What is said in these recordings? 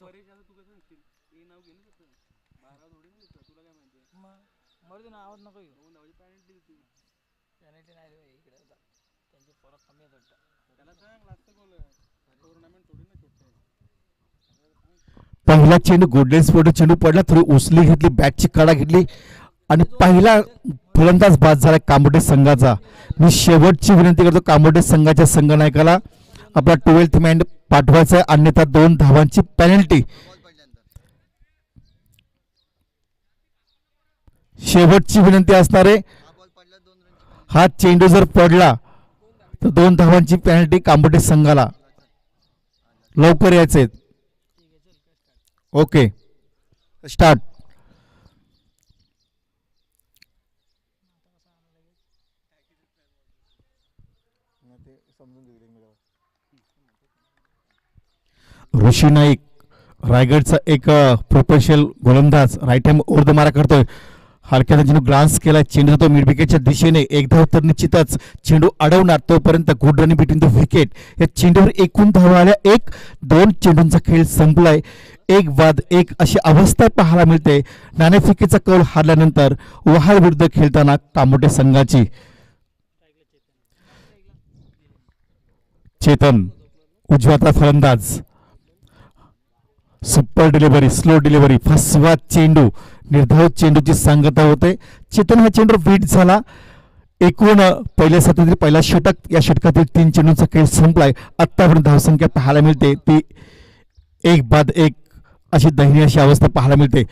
असतो. मरू दे ना, आवाज नको येऊ. पेनल्टी नाही रे भाई, इकडे होता त्यांचे फरक कमी आहेत वाटतं. पहिला चेंडू गोल्डन स्पोर्ट चेंडू पडला, थोडी उचली घेतली, बॅटची कडा घेतली आणि पहिला फलंदाज बाद झाला कामोटे संघाचा. मी शेवटची विनंती करतो कामोटे संघाच्या संघनायकाला आपला 12th मॅन पाठवायचा आहे, अन्यथा 2 धावांची पेनल्टी. शेवटची विनंती असणार आहे. हा चेंडू जर पडला तर 2 धावांची पेनल्टी कामोटे संघाला. लवकर यायचे. Okay, start. ऋषी नाईक रायगडचा एक प्रोफेशनल गोलंदाज राईट हँड ओव्हर द मारा करतोय. हलक्याचा चेंडू ग्लान्स केला, चेंडू तो मिड विकेटच्या दिशेने. एक धाव तर निश्चितच चेंडू अडवणार, तोपर्यंत good running between the wicket. या चेंडूवर एकूण धावा आल्या 1-2. चेंडूंचा खेळ संपलाय. 1-1 अशी अवस्था पाहायला मिळते. नाणेफेकीचा कौल हारल्यानंतर वहाल विरुद्ध खेळताना कामोटे संघाची. चेतन उजवाचा फलंदाज, सुपर डिलिव्हरी, स्लो डिलिव्हरी, फसवा चेंडू, निर्धाव चेंडूची सांगता होते. चेतन हा चेंडू विट झाला. एकूण पहिल्या सत्रातील पहिला षटक, या षटकातील 3 चेंडूंचा खेळ संपलाय. आत्तापर्यंत धावसंख्या पाहायला मिळते ती 1-1 अशी दयनीय अशी अवस्था पाहायला मिळते.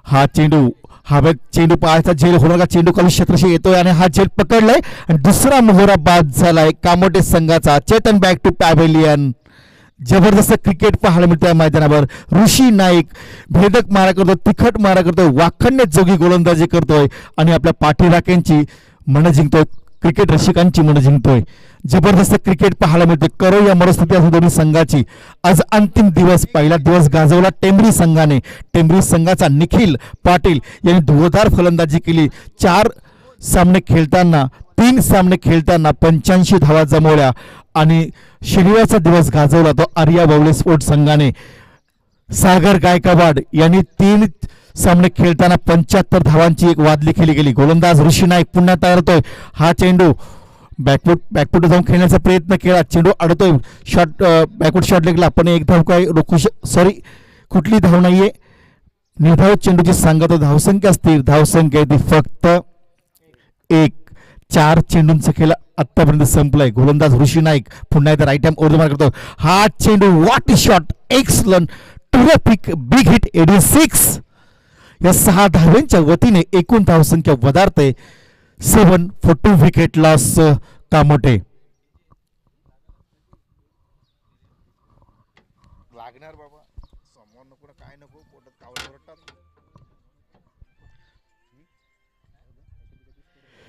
हा चेंडू हवेत चेंडू पाहायचा, झेल होणार का? चेंडू खाली क्षेत्रशी येतोय आणि हा झेल पकडलाय आणि दुसरा मोहरा बाद झालाय कामोटे संघाचा. Chetan back to pavilion. जबरदस्त क्रिकेट पाहायला मिळतं या मैदानावर. ऋषी नाईक भेदक मारा करतो, तिखट मारा करतोय, वाखण्य जोगी गोलंदाजी करतोय आणि आपल्या पाठीराख्यांची मनं जिंकतोय, क्रिकेट रसिकांची मनं जिंकतोय. जबरदस्त क्रिकेट पाहायला मिळते. करो या मनस्थिती असं दोन्ही संघाची. आज अंतिम दिवस, पहिला दिवस गाजवला टेंभरी संघाने. टेंभरी संघाचा निखिल पाटील यांनी धुवधार फलंदाजी केली. 4 सामने खेळताना, 3 सामने खेळताना 85 धावा जमवल्या आणि शनिवारचा दिवस गाजवला तो आर्या बावले स्पोर्ट्स संघाने. सागर गायकवाड यांनी 3 सामने खेळताना 75 धावांची एक वादली केली गेली. गोलंदाज ऋषी नाईक पुन्हा तयार होतोय. हा चेंडू बॅकफूट जाऊन खेळण्याचा प्रयत्न केला, चेंडू अडतोय. शॉट बॅकफूट शॉट लागला पण एक धाव काय रोखू सॉरी कुठली धाव नाहीये. निर्धाव चेंडूची सांगत धावसंख्या स्थिर, धावसंख्या ती फक्त 1. 4 चेंडूंचा खेळ आतापर्यंत संपलाय. गोलंदाज ऋषी नाईक पुन्हा एकदा राईट हँड ओव्हर मार करतो. हा चेंडू what shot, excellent, terrific, big hit, 86. या 6 धावांच्या वतीने एकूण धावसंख्या वधारते. 7 for 2 विकेट लॉस कामोटे. लागणार बाबा, समोर नको ना, काय नको, पोटात कावळे ओरडतात.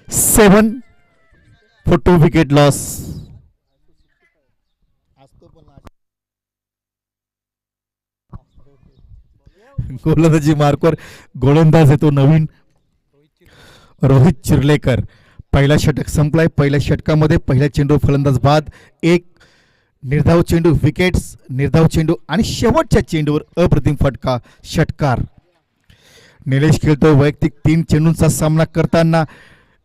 7 for 2 विकेट लॉस. असतो पण गोलंदाजी मार्कवर गोलंदाज आहे तो नवीन रोहित चिर्लेकर. पहिला षटक संपलाय. पहिल्या षटकामध्ये पहिल्या चेंडू फलंदाज बाद, 1 निर्धाव चेंडू, विकेट्स, निर्धाव चेंडू आणि शेवटच्या चेंडूवर अप्रतिम फटका, षटकार. निलेश खेळतोय वैयक्तिक 3 चेंडूंचा सामना करताना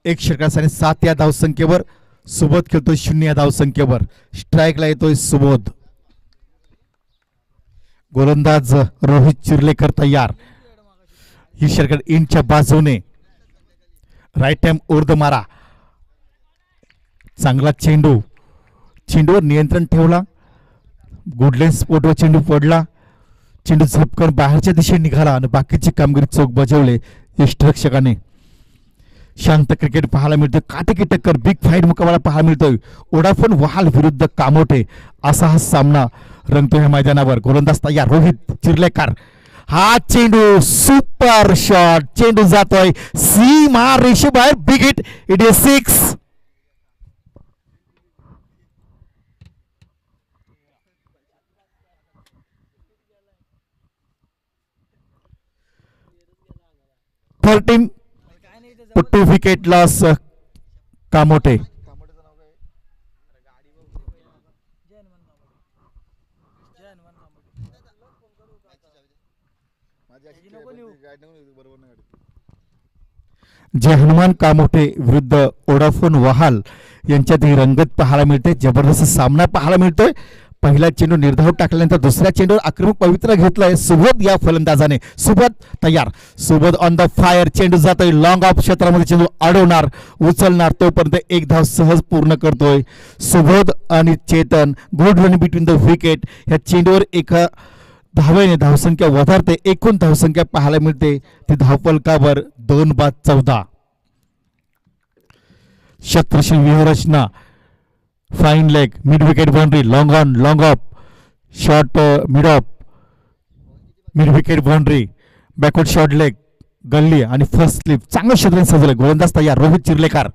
1 षटकासाठी 7 या धावसंख्येवर. सुबोध खेळतोय 0 या धावसंख्येवर. स्ट्राईकला येतोय सुबोध. गोलंदाज रोहित चिर्लेकर तयार. ही षटकार इंच्या बाजूने. राईट हँड ओव्हर द मारा. चांगला चेंडू, चेंडूवर नियंत्रण ठेवला. गुडलेन स्पोर्टवर चेंडू पडला. चेंडू झपकन बाहेरच्या दिशेने निघाला आणि बाकीची कामगिरी चोख बजावले यष्टिरक्षकाने. शांत क्रिकेट पाहायला मिळतोय. काटेकी टक्कर, बिग फाईट मुकाबला पाहायला मिळतोय. वोडाफोन वहाल विरुद्ध कामोटे असा हा सामना रंगतोय या मैदानावर. गोलंदाज तयार रोहित चिर्लेकर. हा चेंडू सुपर शॉट, चेंडू जातोय सीमा रेषेबाहेर, big hit, 86. Thirteen two wicket loss Kamothe. कामोड्याचं नाव काय? जय हनुमान कामोडे. जय हनुमान कामोडे. माझी अशी नको नेऊ. काय नको बरोबर नाही गाडी. जे हनुमान कामोठे विरुद्ध ओडाफोन वहाल यांच्यात ही रंगत पाहायला मिळते. जबरदस्त सामना पाहायला मिळतोय. पहिला चेंडू निर्धाव टाकल्यानंतर दुसऱ्या चेंडूवर आक्रमक पवित्रा घेतलाय सुबोध या फलंदाजाने. सुबोध तयार, सुबोध ऑन द फायर. चेंडू जातोय लॉंग ऑफ क्षेत्रामध्ये. चेंडू अडवणार, उचलणार, तोपर्यंत एक धाव सहज पूर्ण करतोय सुबोध आणि Chetan. Good run between the wicket. या चेंडूवर एका धावेने धावसंख्या वधारते. एकूण धावसंख्या पाहायला मिळते ती धावफलकावर 2/14. शत्रशील व्यूहरचना, fine leg, mid wicket boundary, long on, long of, short mid of, mid wicket boundary, backward short leg, गल्ली आणि फर्स्ट स्लिप. चांगलं क्षेत्र सजवलंय. गोलंदाज तयार, रोहित चिर्लेकर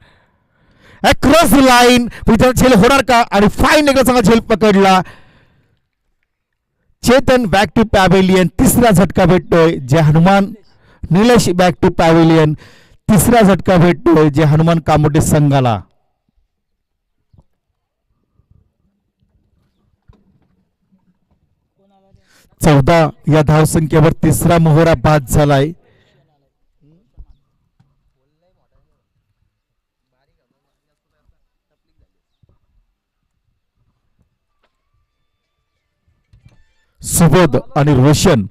अक्रॉस लाईन. झेल होणार का? आणि फाईन लेगला चांगला झेल पकडला. Chetan back to pavilion. तिसरा झटका भेटतोय Jai Hanuman. Nilesh back to pavilion. तिसरा झटका भेटतोय जे हनुमान कामोठे संघाला. कोण आला रे? 14 या धावसंख्येवर तिसरा मोहरा बाद झालाय. सुबोध आणि रोशन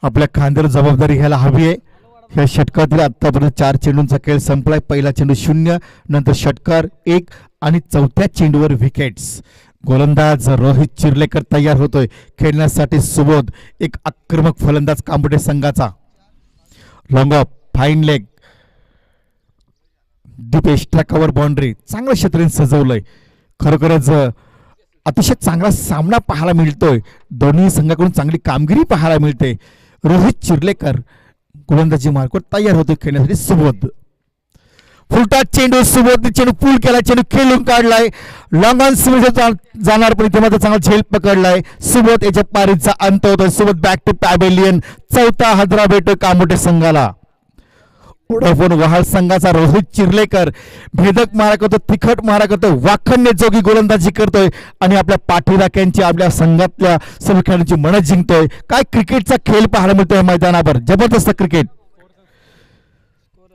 आपल्या खांद्यावर जबाबदारी घ्यायला हवी आहे. या षटकातील आतापर्यंत 4 चेंडूंचा खेळ संपलाय. पहिला चेंडू 0, नंतर षटकार 1 आणि चौथ्या चेंडूवर विकेट्स. गोलंदाज रोहित चिर्लेकर तयार होतोय खेळण्यासाठी. सुबोध एक आक्रमक फलंदाज कांबोटे संघाचा. Long of, fine leg, deep extra cover boundary. चांगलं क्षेत्र सजवलंय. खरोखरच अतिशय चांगला सामना पाहायला मिळतोय. दोन्ही संघाकडून चांगली कामगिरी पाहायला मिळते. रोहित चिर्लेकर गोलंदाजी मार्कवर तयार होतो खेळण्यासाठी. सुबोध फुलटा चेंडू. सुबोध चेंडू पूल केला. चेंडू खेळून काढलाय. लॉंग ऑन जाणार पण इथे मात्र चांगला झेल पकडलाय. सुबोध याच्या पारीचा अंत होतोय. Subodh back to pavilion. चौथा हजरा भेटतो कामोठे संघाला. ओडाफोन वहाल संघाचा रोहित चिर्लेकर भेदक मारा करतो, तिखट मारा करतो, वाखण्य जोगी गोलंदाजी करतोय आणि आपल्या पाठीराख्यांची, आपल्या संघातल्या सर्व खेळाडूंची मनं जिंकतोय. काय क्रिकेटचा खेळ पाहायला मिळतोय मैदानावर. जबरदस्त क्रिकेट.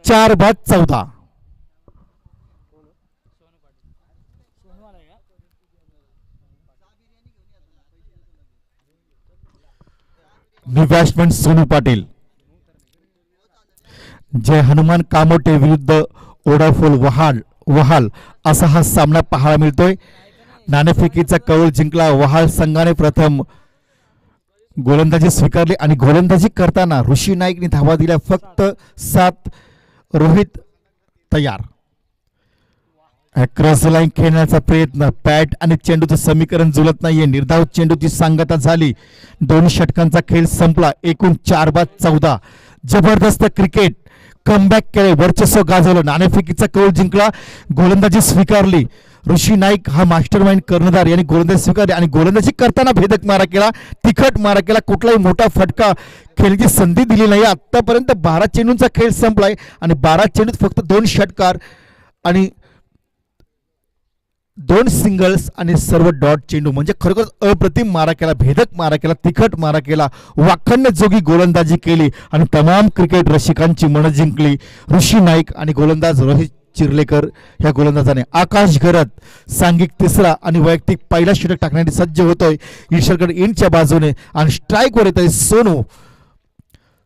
4/14. सोनू आलाय का? बॅट्समन सोनू पाटील. जय हनुमान कामोटे विरुद्ध ओडाफोन वहाल असा हा सामना पाहायला मिळतोय. नाणेफेकीचा कौल जिंकला वहाल संघाने. प्रथम गोलंदाजी स्वीकारली आणि गोलंदाजी करताना ऋषी नाईकने धावा दिल्या फक्त 7. रोहित तयार. क्रॉस लाईन खेळण्याचा प्रयत्न. पॅट आणि चेंडूचं समीकरण जुळत नाहीये. निर्धाव चेंडूची सांगता झाली. 2 षटकांचा खेळ संपला. एकूण 4/14. जबरदस्त क्रिकेट. कमबॅक केले, वर्चस्व गाजवलं, नाणेफेकीचा कौल जिंकला, गोलंदाजी स्वीकारली. ऋषी नाईक हा मास्टर माइंड कर्णधार यांनी गोलंदाजी स्वीकारली आणि गोलंदाजी करताना भेदक मारा केला, तिखट मारा केला. कुठलाही मोठा फटका खेळण्याची संधी दिली नाही. आतापर्यंत 12 चेंडूंचा खेळ संपलाय आणि 12 चेंडूत फक्त 2 षटकार आणि 2 सिंगल्स आणि सर्व डॉट चेंडू. म्हणजे खरोखर अप्रतिम मारा केला, भेदक मारा केला, तिखट मारा केला, वाखण्य जोगी गोलंदाजी केली आणि तमाम क्रिकेट रसिकांची मनं जिंकली. ऋषी नाईक आणि गोलंदाज रोहित चिर्लेकर ह्या गोलंदाजाने. आकाश गरत सांघिक तिसरा आणि वैयक्तिक पहिला षटक टाकण्यासाठी सज्ज होतोय ईश्वरगड इंडच्या बाजूने आणि स्ट्राईकवर येत आहे सोनू.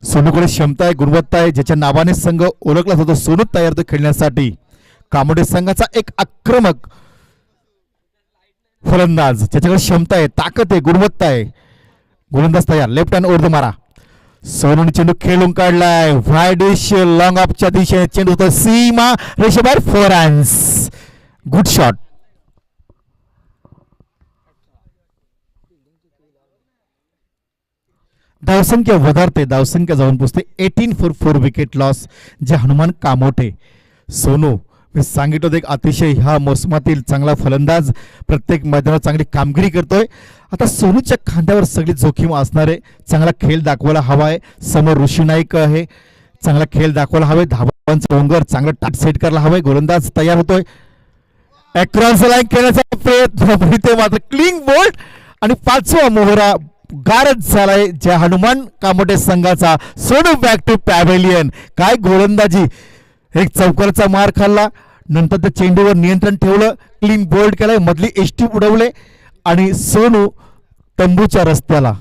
सोनूकडे क्षमता आहे, गुणवत्ता आहे. ज्याच्या नावाने संघ ओळखला जातो सोनू तयार होतो खेळण्यासाठी. कामोडे संघाचा एक आक्रमक फलंदाज, ज्याच्याकडे क्षमता आहे, ताकद आहे, गुणवत्ता आहे. गोलंदाज तयार. लेफ्ट हँड ओढ मारा. सोनूने चेंडू खेळून काढलाय. व्हायडिश लॉंग ऑफच्या दिशेने चेंडू होतो सीमा रेषेबाहेर. 4 रन्स. Good shot. धावसंख्या वधारते, धावसंख्या जाऊन पोचते 18 फॉर 4 विकेट लॉस. जे हनुमान कामोठे. सोनू मी सांगितलं होतं एक अतिशय ह्या मोसमातील चांगला फलंदाज, प्रत्येक मैदानात चांगली कामगिरी करतोय. आता सोनूच्या खांद्यावर सगळी जोखीम असणारे. चांगला खेळ दाखवायला हवा आहे. समोर ऋषी नाईक आहे, चांगला खेळ दाखवायला हवे. धावांचा डोंगर चांगला टाट सेट करायला हवाय. गोलंदाज तयार होतोय. अक्रॉस लाईन खेळण्याचा प्रयत्न, ते मात्र क्लीन बोल्ड आणि 5वा मोहरा गारच झालाय ज्या हनुमान कामोटे संघाचा. Sonu back to pavilion. काय गोलंदाजी, एक चौकारचा मार खाल्ला, नंतर त्या चेंडूवर नियंत्रण ठेवलं, क्लीन बोल्ड केलाय, मधली एसटी उडवले आणि सोनू तंबूच्या रस्त्याला.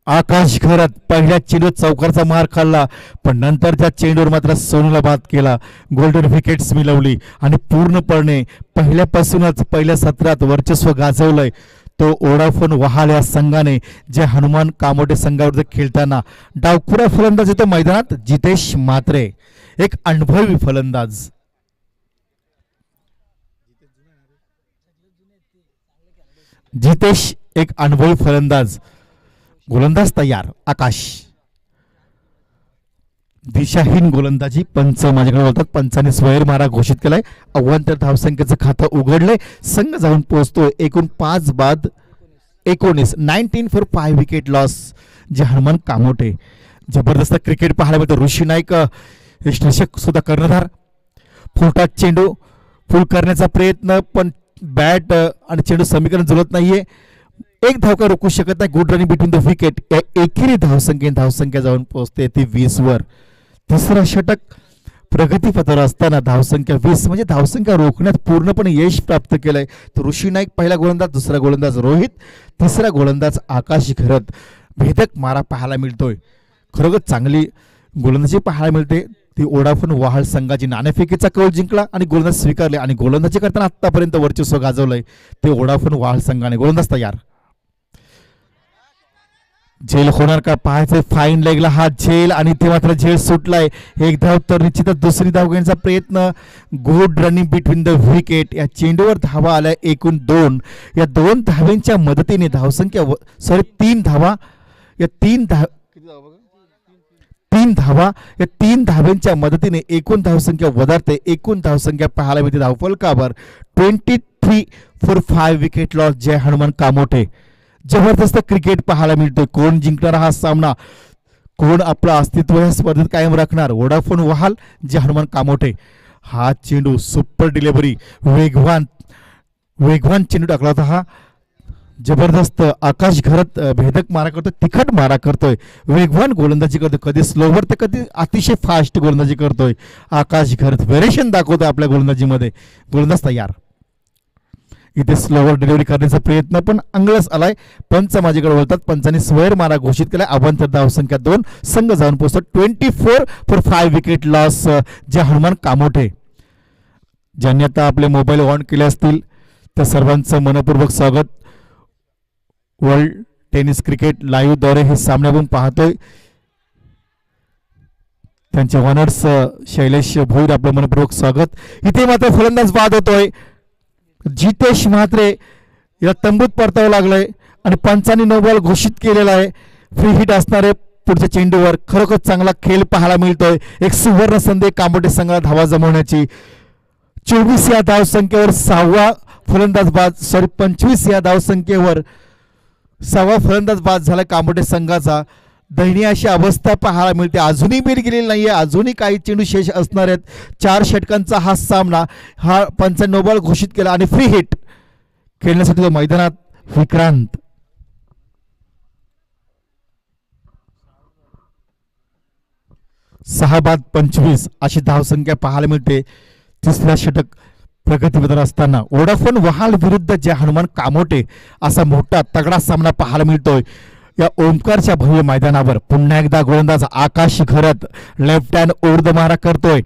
आकाश घरात पहिल्या चेंडूत चौकारचा मार खाल्ला, पण नंतर त्या चेंडूवर मात्र सोनूला बाद केला, गोल्डन विकेट्स मिळवली आणि पूर्णपणे पहिल्यापासूनच पहिल्या सत्रात वर्चस्व गाजवलंय. तो ओडाफोन वहाल या संघाने जे हनुमान कामोटे संघावर खेळताना डावखुरा फलंदाज येतो मैदानात जितेश म्हात्रे, एक अनुभवी फलंदाज. जितेश एक अनुभवी फलंदाज. गोलंदाज तयार. आकाश. दिशाहीन गोलंदाजी. पंच माझ्याकडे बोलतात. पंचाने स्वैर मारा घोषित केलाय. अव्वंतर धावसंख्येचं खातं उघडलंय. संघ जाऊन पोहोचतोय एकूण 5 बाद 19. 19 फॉर 5 विकेट लॉस. जे हनुमान कामोटे. जबरदस्त क्रिकेट पाहायला मिळतं. ऋषी नाईक यष्टरक्षक सुद्धा कर्णधार. फुलटात चेंडू फुल करण्याचा प्रयत्न, पण बॅट आणि चेंडू समीकरण जुळत नाहीये. एक धाव का रोखू शकत नाही. Good running between the wicket. या एकेरी धावसंख्या जाऊन पोहोचते ती 20 वर. तिसरा षटक प्रगतीपथावर असताना धावसंख्या 20 म्हणजे धावसंख्या रोखण्यात पूर्णपणे यश प्राप्त केलंय. तर ऋषी नाईक पहिला गोलंदाज, दुसरा गोलंदाज रोहित, तिसरा गोलंदाज आकाश घरत. भेदक मारा पाहायला मिळतोय. खरोखर चांगली गोलंदाजी पाहायला मिळते. ती ओडाफोन वहाल संघाची नाणेफेकीचा कौल जिंकला आणि गोलंदाज स्वीकारले आणि गोलंदाजी करताना आतापर्यंत वर्चस्व गाजवलंय ते ओडाफोन वहाल संघाने. गोलंदाज तयार. झेल होणार का पाहायचंय. फाईन लेगला हा झेल आणि ते मात्र झेल सुटलाय. एक धाव तर निश्चितच. दुसरी धाव घेण्याचा प्रयत्न. Good running between the wicket. या चेंडूवर धावा आल्या एकूण 2. या 2 धाव्यांच्या मदतीने धावसंख्या 3 धावा. या 3 धावा या 3 धाव्यांच्या मदतीने एकूण धावसंख्या वधारते. एकूण धावसंख्या पाहायला मिळते धावफलकावर 23 फॉर 5 विकेट लॉस. जय हनुमान कामोठे. जबरदस्त क्रिकेट पाहायला मिळतोय. कोण जिंकणार हा सामना, कोण आपलं अस्तित्व या स्पर्धेत कायम राखणार. वोडाफोन वहाल जे हनुमान कामोठे. हा चेंडू सुपर डिलिव्हरी. वेगवान चेंडू टाकला होता हा. जबरदस्त. आकाश घरात भेदक मारा करतोय, तिखट मारा करतोय, वेगवान गोलंदाजी करतोय. कधी स्लोवर तर कधी अतिशय फास्ट गोलंदाजी करतोय. आकाश घरात व्हेरिएशन दाखवतोय आपल्या गोलंदाजीमध्ये. गोलंदाज तयार. इथे स्लोवर डिलिव्हरी करण्याचा प्रयत्न पण अंगळस आलाय. पंच माझ्याकडे बोलतात. पंचांनी स्वैर मारा घोषित केलाय. अवांतर धावसंख्या 2. संघ जाऊन पोहोचतो 24 फॉर 5 विकेट लॉस. जे हनुमान कामोठे. ज्यांनी आता आपले मोबाईल ऑन केले असतील त्या सर्वांचं मनपूर्वक स्वागत. वर्ल्ड टेनिस क्रिकेट लाईव्ह द्वारे हे सामने आपण पाहतोय. त्यांचे ऑनर्स शैलेश भोईर आपलं मनपूर्वक स्वागत. इथे मात्र फलंदाज बाद होतोय. जितेश म्हात्रे या तंबूत परतावं लागलंय आणि पंचांनी नो बॉल घोषित केलेला आहे. फ्री हिट असणारे पुढच्या चेंडूवर. खरोखर चांगला खेळ पाहायला मिळतोय. एक सुवर्ण संधी कामोटे संघाला धावा जमवण्याची. 24 या धावसंख्येवर 6वा फलंदाज बाद. 25 या धावसंख्येवर 6वा फलंदाज बाद झाला कामोटे संघाचा. दयनीय अशी अवस्था पाहायला मिळते. अजूनही बेर गेलेली नाहीये. अजूनही काही चेंडू शेष असणार आहेत. 4 षटकांचा हा सामना. हा पंचांनी नो बॉल घोषित केला आणि फ्री हिट खेळण्यासाठी तो मैदानात विक्रांत. सहा बाद 25 अशी धावसंख्या पाहायला मिळते. तिसरा षटक प्रगतीपथावर असताना वोडाफोन वहाल विरुद्ध जे हनुमान कामोटे असा मोठा तगडा सामना पाहायला मिळतोय या ओमकारच्या भव्य मैदानावर. पुन्हा एकदा गोलंदाज आकाश घरत लेफ्ट हँड ओढ मारा करतोय.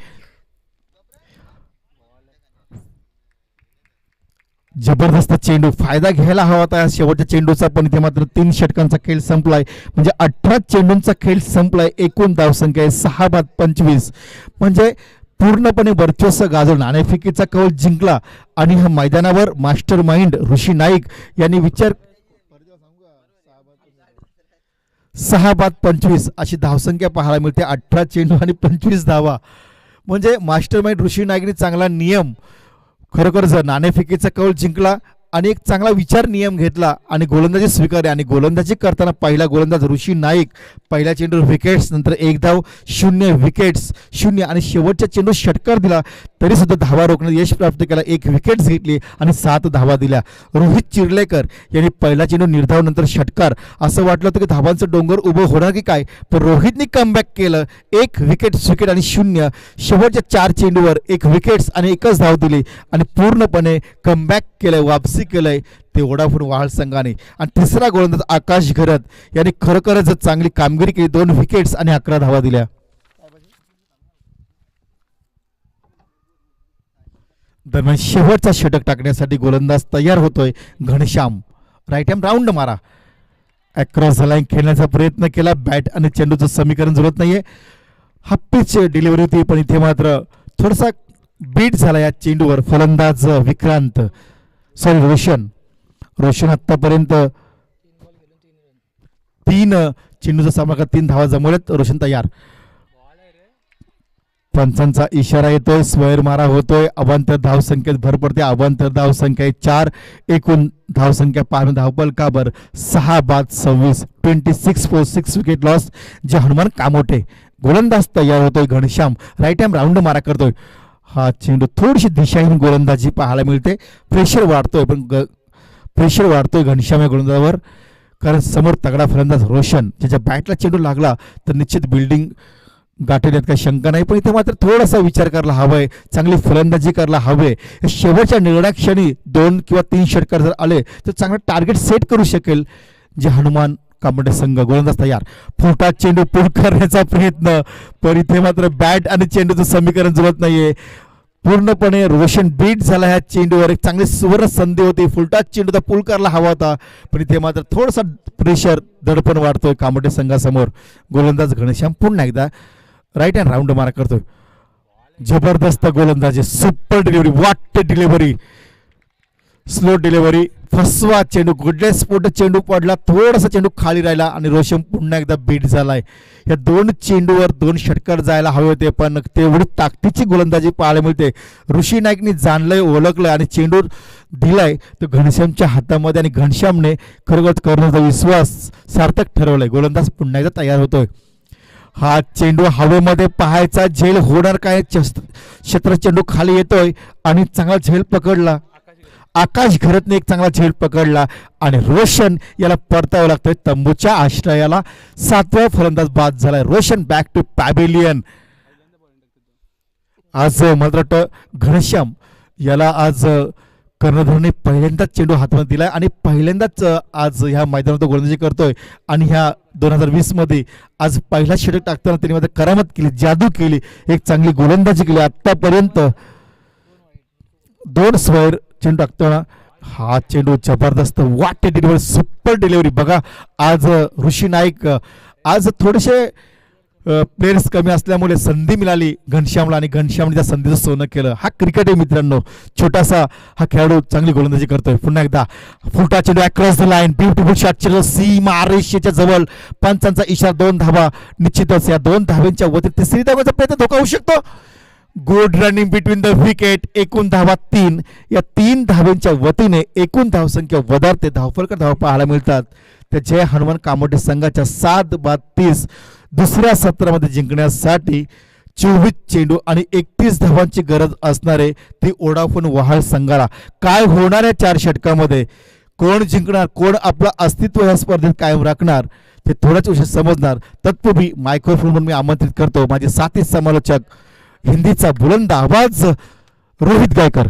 जबरदस्त चेंडू. फायदा घ्यायला हवा होता शेवटच्या चेंडूचा, पण इथे मात्र 3 षटकांचा खेळ संपलाय. म्हणजे 18 चेंडूंचा खेळ संपलाय. एकूण धावसंख्या 6 बाद 25 म्हणजे पूर्णपणे वर्चस्व गाजवून नाणेफेकीचा कौल जिंकला. आणि ह्या मैदानावर मास्टर माइंड ऋषी नाईक यांनी विचार 6 बाद 25 अशी धावसंख्या पाहायला मिळते. 18 चेंडू आणि 25 धावा. म्हणजे मास्टर माइंड ऋषी नाईकने चांगला नियम खरोखर जर नाणेफेकीचा कौल जिंकला आणि एक चांगला विचार नियम घेतला आणि गोलंदाजी स्वीकारली आणि गोलंदाजी करताना पहिला गोलंदाज ऋषी नाईक पहिल्या चेंडूवर विकेट्स, नंतर 1 धाव 0 विकेट्स 0 आणि शेवटच्या चेंडू षटकार दिला तरी सुद्धा धावा रोखण्यात यश प्राप्त केला. 1 विकेट्स घेतली आणि 7 धावा दिल्या. रोहित चिर्लेकर यांनी पहिला चेंडू निर्धाव नंतर षटकार. असं वाटलं होतं की धावांचं डोंगर उभं होणार की काय, पण रोहितने कमबॅक केलं. 1 विकेट आणि 0 शेवटच्या 4 चेंडूवर 1 विकेट्स आणि 1च धाव दिली आणि पूर्णपणे कमबॅक केलंय, वापसी केलंय ते वोडाफोन वहाल संघाने. आणि तिसरा गोलंदाज आकाश घरत यांनी खरोखरच चांगली कामगिरी केली. 2 विकेट्स आणि 11 धावा दिल्या. दरम्यान शेवटचा षटक टाकण्यासाठी गोलंदाज तयार होतोय घनश्याम. राईट हँड राऊंड मारा अक्रॉस द लाईन खेळण्याचा प्रयत्न केला. बॅट आणि चेंडूचं समीकरण जुळत नाहीये. हा पिच डिलिव्हरी होती पण इथे मात्र थोडासा बीट झाला या चेंडूवर. फलंदाज विक्रांत रोशन आतापर्यंत 3 चेंडूचा सामना करत 3 धावा जमवल्यात. रोशन तयार. पंचांचा इशारा येतोय, स्वैर मारा होतोय. अवांतर धावसंख्येत भर पडते. अवांतर धावसंख्या 4, एकूण धावसंख्या 5 धावपलकावर 6 बाद 26 26 फॉर 6 विकेट लॉस. जे हनुमान कामोटे गोलंदाज तयार होतोय घनश्याम. राईट हँड राऊंड मारा करतोय. हा चेंडू थोडीशी दिशाहीन गोलंदाजी पाहायला मिळते. प्रेशर वाढतोय घनश्याम या गोलंदाजावर, कारण समोर तगडा फलंदाज रोशन ज्याच्या बॅटला चेंडू लागला तर निश्चित बिल्डिंग गाठण्यात काही शंका नाही. पण इथे मात्र थोडासा विचार करायला हवाय, चांगली फलंदाजी करायला हवे. शेवटच्या निर्णायक क्षणी 2 किंवा 3 षटकार जर आले तर चांगलं टार्गेट सेट करू शकेल जे हनुमान कामोटे संघ. गोलंदाज तयार. फुटा चेंडू पूर्ण करण्याचा प्रयत्न, पण इथे मात्र बॅट आणि चेंडूचं समीकरण जुळत नाहीये. पूर्णपणे रोशन बीट झाला ह्या चेंडूवर. एक चांगली सुवर्ण संधी होती. फुलटा चेंडूचा पूल करायला हवा होता, पण इथे मात्र थोडासा प्रेशर दडपण वाढतोय कामोटे संघासमोर. गोलंदाज घनश्याम पुन्हा एकदा राईट हँड राऊंड मारा करतोय. जबरदस्त गोलंदाजी, सुपर डिलिव्हरी, वाट डिलिव्हरी, स्लो डिलिव्हरी, फसवा चेंडू, गुडलेस स्पोर्ट चेंडू पडला. थोडासा चेंडू खाली राहिला आणि रोशन पुन्हा एकदा बीट झालाय. या 2 चेंडूवर 2 षटकार जायला हवे होते, पण तेवढी ताकदीची गोलंदाजी पाहायला मिळते. ऋषी नाईकने जाणलंय, ओळखलंय आणि चेंडू दिलाय तो घनश्यामच्या हातामध्ये आणि घनश्यामने खरोखर करण्याचा विश्वास सार्थक ठरवलाय. गोलंदाज पुन्हा एकदा तयार होतोय. हा चेंडू हवेमध्ये पाहायचा, झेल होणार काय. क्षेत्र चेंडू खाली येतोय आणि चांगला झेल पकडला. आकाश घरतने एक चांगला झेल पकडला आणि रोशन याला परतावं लागतंय तंबूच्या आश्रयाला. 7वा फलंदाज बाद झालाय. Roshan back to pavilion. आज मला वाटतं घनश्याम याला आज कर्णधारने पहिल्यांदाच चेंडू हातामध्ये दिलाय आणि पहिल्यांदाच आज ह्या मैदानात गोलंदाजी करतोय. आणि ह्या 2020 मध्ये आज पहिला षटक टाकताना त्यांनी मात्र करामत केली, जादू केली, एक चांगली गोलंदाजी केली. आतापर्यंत 2 स्वैर चेंडू टाकताना हा चेंडू जबरदस्त, वाट डिलिव्हरी, सुपर डिलिव्हरी. बघा आज ऋषी नाईक, आज थोडेसे प्लेयर्स कमी असल्यामुळे संधी मिळाली घनश्यामला आणि घनश्यामने त्या संधीचं सोनं केलं. हा क्रिकेट आहे मित्रांनो. छोटासा हा खेळाडू चांगली गोलंदाजी करतोय. पुन्हा एकदा फुटा चेंडू across the line, beautiful shot, सीमा रेषेच्या जवळ. पंचांचा इशारा, 2 धावा निश्चितच. या 2 धाव्यांच्या वतीत तिसरी धावांचा प्रयत्न धोका होऊ शकतो. Good running between the wicket. एकूण धावा 3. या 3 धाव्यांच्या वतीने एकूण धावसंख्या वधारते. धावफलक धावा पाहायला मिळतात. त्या जय हनुमान कामोटे संघाच्या 7 बाद 30 दुसऱ्या सत्रामध्ये जिंकण्यासाठी 24 चेंडू आणि 31 धावांची गरज असणारे ती वोडाफोन वहाल संघाला. काय होणार आहे 4 षटकामध्ये, कोण जिंकणार, कोण आपलं अस्तित्व या स्पर्धेत कायम राखणार ते थोड्याच विषय समजणार. तत्पूर्वी मायक्रोफोनवर मी आमंत्रित करतो माझे साथी समालोचक, हिंदीचा बुलंद आवाज रोहित गायकर.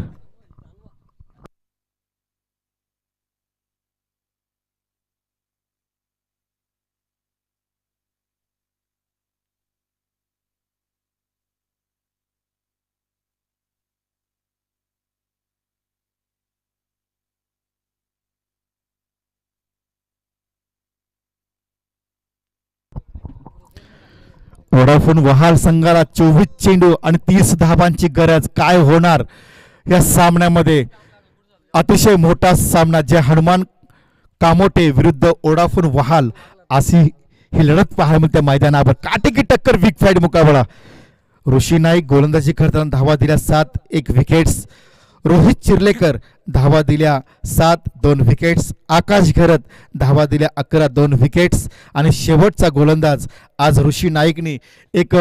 वोडाफोन वहाल संघाला 24 चेंडू आणि 30 धावांची गरज. काय होणार या सामन्यामध्ये, अतिशय मोठा सामना. जे हनुमान कामोटे विरुद्ध वोडाफोन वहाल अशी ही लढत पाहायला मिळते मैदानावर. काटेकी टक्कर, बिग फाईट मुकाबला. ऋषी नाईक गोलंदाजी करताना धावा दिल्या 7, 1 विकेट्स. रोहित चिर्लेकर धावा दिल्या 7, 2 विकेट्स. आकाश घरत धावा दिल्या 11, 2 विकेट्स. आणि शेवटचा गोलंदाज आज ऋषी नाईकनी एक